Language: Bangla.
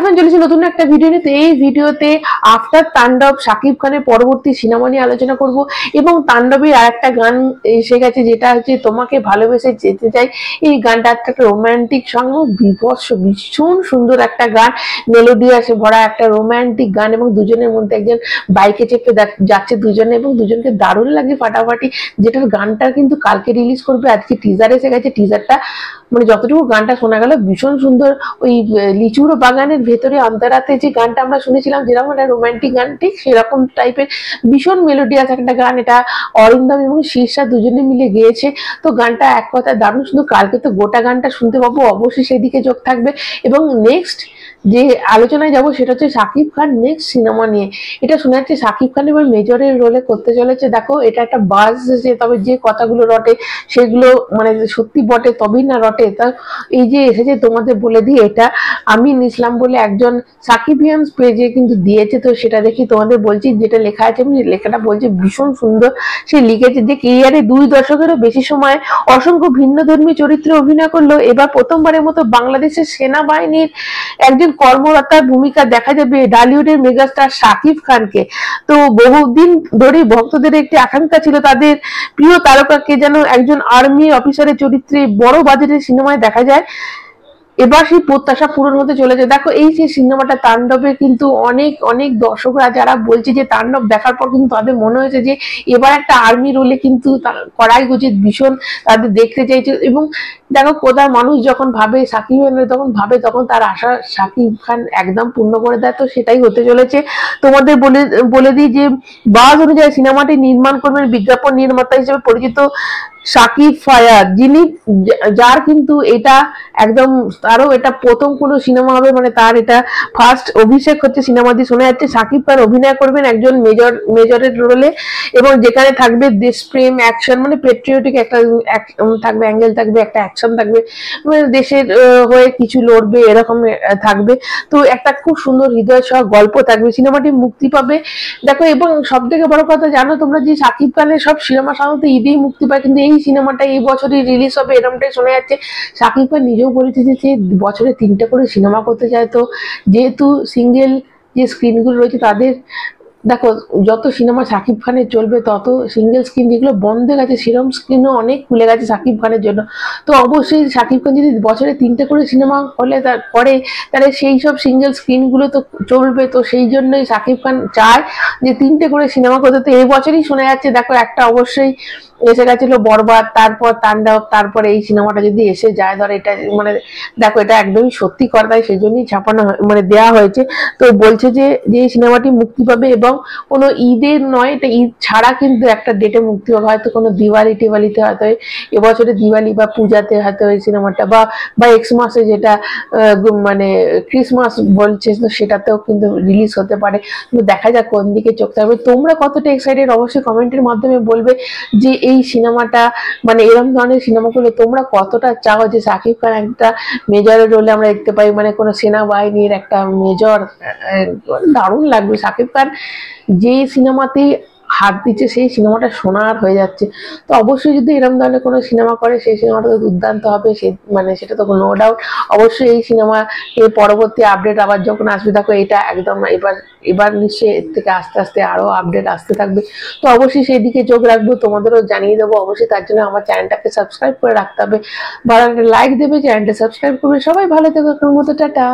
এখন চলেছে নতুন একটা ভিডিও নিতে। এই ভিডিওতে আফটার তাণ্ডব শাকিব খানের পরবর্তী সিনেমা নিয়ে আলোচনা করব এবং তাণ্ডবের আর একটা গান এসে গেছে যেটা হচ্ছে তোমাকে ভালোবেসে যেতে চাই। এই গানটা একটা রোমান্টিক সং, বিভৎস ভীষণ সুন্দর একটা গান, মেলোডিয়াসে ভরা একটা রোমান্টিক গান এবং দুজনের মধ্যে একজন বাইকে চেপে যাচ্ছে দুজনে এবং দুজনকে দারুণ লাগে ফাটাফাটি। যেটার গানটা কিন্তু কালকে রিলিজ করবে, আজকে টিজার এসে গেছে। টিজারটা মানে যতটুকু গানটা শোনা গেল ভীষণ সুন্দর। ওই লিচুর বাগানের ভেতরে অন্তরাতে যে গানটা আমরা শুনেছিলাম যেরকম একটা রোমান্টিক গান, ঠিক সেরকম টাইপের ভীষণ মেলোডিয়াস একটা গান। এটা অরিন্দম এবং শীর্ষা দুজনে মিলে গেয়েছে। তো গানটা এক কথায় দারুণ সুন্দর। কালকে তো গোটা গানটা শুনতে পাবো, অবশ্যই সেদিকে চোখ থাকবে। এবং নেক্সট যে আলোচনায় যাব সেটা হচ্ছে শাকিব খান নেক্সট সিনেমা নিয়ে। এটা শোনা যাচ্ছে শাকিব খান এবার মেজরের রোলে করতে চলেছে। দেখো এটা একটা বাজ যে, তবে যে কথাগুলো রটে সেগুলো মানে সত্যি বটে তবেই না রটে। তা এই যে এসেছে তোমাদের বলে দিই, এটা আমি ইসলাম বলে একজন সাকিবিয়ান পেজে কিন্তু দিয়েছে। তো সেটা দেখি তোমাদের বলছি, যেটা লেখা আছে লেখাটা বলছে ভীষণ সুন্দর। সে লিখেছে যে কেরিয়ারে 2 দশকেরও বেশি সময় অসংখ্য ভিন্নধর্মী চরিত্রে অভিনয় করলো। এবার প্রথমবারের মতো বাংলাদেশের সেনাবাহিনীর একজন কর্মকর্তার ভূমিকা দেখা যাবে ঢালিউডের মেগাস্টার শাকিব খানকে। তো বহুদিন ধরে ভক্তদের একটি আকাঙ্ক্ষা ছিল তাদের প্রিয় তারকাকে যেন একজন আর্মি অফিসারের চরিত্রে বড় বাজেটের সিনেমায় দেখা যায়। এবার সেই প্রত্যাশা পূরণ হতে চলেছে। দেখো এই যে সিনেমাটা তাণ্ডবে কিন্তু অনেক অনেক দর্শকরা যারা বলছে যে তাণ্ডব দেখার পর কিন্তু তাদের মনে হয়েছে যে এবার একটা আর্মি রোলে কিন্তু কড়াই গজিত ভীষণ তাদের দেখতে চাইছে। এবং দেখো কোথায় মানুষ যখন ভাবে সাকিব খান তখন ভাবে তখন তার আশা সাকিব খান একদম পূর্ণ করে দেয়। তো সেটাই হতে চলেছে। তোমাদের বলে দিই যে বাজ অনুযায়ী সিনেমাটি নির্মাণ করবেন বিজ্ঞাপন নির্মাতা হিসেবে পরিচিত শাকিব ফায়াদ, যিনি যার কিন্তু এটা একদম তারও এটা প্রথম কোনো সিনেমা হবে, মানে তার এটা ফার্স্ট অভিষেক হচ্ছে সিনেমা দিয়ে। শোনা যাচ্ছে শাকিব খান অভিনয় করবেন একজন মেজরের রোলে এবং যেখানে থাকবে দেশপ্রেম, অ্যাকশন, মানে পেট্রিয়টিক একটা থাকবে, অ্যাঙ্গেল থাকবে, একটা অ্যাকশন থাকবে, মানে দেশের হয়ে কিছু লড়বে এরকম থাকবে। তো একটা খুব সুন্দর হৃদয় ছোঁয়া গল্প থাকবে। সিনেমাটি মুক্তি পাবে দেখো। এবং সব থেকে বড় কথা জানো তোমরা যে শাকিব খানের সব সিনেমা সাধারণত ঈদেই মুক্তি পায়, কিন্তু এই সিনেমাটা এই বছরই রিলিজ হবে এরকমটাই শোনা যাচ্ছে। শাকিব খান নিজেও বলেছে যে বছরে 3টে করে সিনেমা করতে চায়। তো যেহেতু সিঙ্গেল যে স্ক্রিনগুলো রয়েছে তাদের দেখো যত সিনেমা শাকিব খানের চলবে তত সিঙ্গেল স্ক্রিন যেগুলো বন্ধ হয়ে গেছে সেরকম স্ক্রিনও অনেক খুলে গেছে শাকিব খানের জন্য। তো অবশ্যই শাকিব খান যদি বছরে 3টে করে সিনেমা করে তাহলে সেই সব সিঙ্গেল স্ক্রিনগুলো তো চলবে। তো সেই জন্যই শাকিব খান চায় যে 3টে করে সিনেমা করতে। তো এই বছরই শোনা যাচ্ছে দেখো একটা অবশ্যই এসে গেছিল বরবাদ, তারপর তাণ্ডব, তারপরে এই সিনেমাটা যদি এসে যায় ধর এটা মানে দেখো এটা একদমই সত্যি কথা, সেই জন্যই ছাপানো মানে দেওয়া হয়েছে। তো বলছে যে এই সিনেমাটি মুক্তি পাবে এবং কোনো ঈদের নয়, এটা ঈদ ছাড়া কিন্তু একটা ডেটে মুক্তি পাবে, হয়তো কোনো দিওয়ালি টিওয়ালিতে হয়তো এবছরে দিওয়ালি বা পূজাতে হয়তো এই সিনেমাটা বা এক্স মাসে যেটা মানে ক্রিসমাস বলছে তো সেটাতেও কিন্তু রিলিজ হতে পারে। কিন্তু দেখা যাক কোন দিকে চোখ থাকবে। তোমরা কতটা এক্সাইটেড অবশ্যই কমেন্টের মাধ্যমে বলবে যে এই সিনেমাটা মানে এরকম ধরনের সিনেমাগুলো তোমরা কতটা চাও যে শাকিব খান একটা মেজরের রোলে আমরা দেখতে পাই, মানে কোনো সেনাবাহিনীর একটা মেজর। দারুণ লাগবে। শাকিব খান যে সিনেমাতে হাত দিচ্ছে সেই সিনেমাটা সোনার হয়ে যাচ্ছে। তো অবশ্যই যদি এরকম ধরনের কোনো সিনেমা করে সেই সিনেমাটা তো দুর্দান্ত হবে, সে মানে সেটা তো নো ডাউট। অবশ্যই এই সিনেমা এর পরবর্তী আপডেট আবার যখন আসবে দেখো এটা একদম এবার নিশ্চয়ই এর থেকে আস্তে আস্তে আরো আপডেট আসতে থাকবে। তো অবশ্যই সেই দিকে চোখ রাখবো, তোমাদেরও জানিয়ে দেবো। অবশ্যই তার জন্য আমার চ্যানেলটাকে সাবস্ক্রাইব করে রাখতে হবে, ভালো একটা লাইক দেবে, চ্যানেলটা সাবস্ক্রাইব করবে। সবাই ভালো থেকো, এখন মতো টাটা।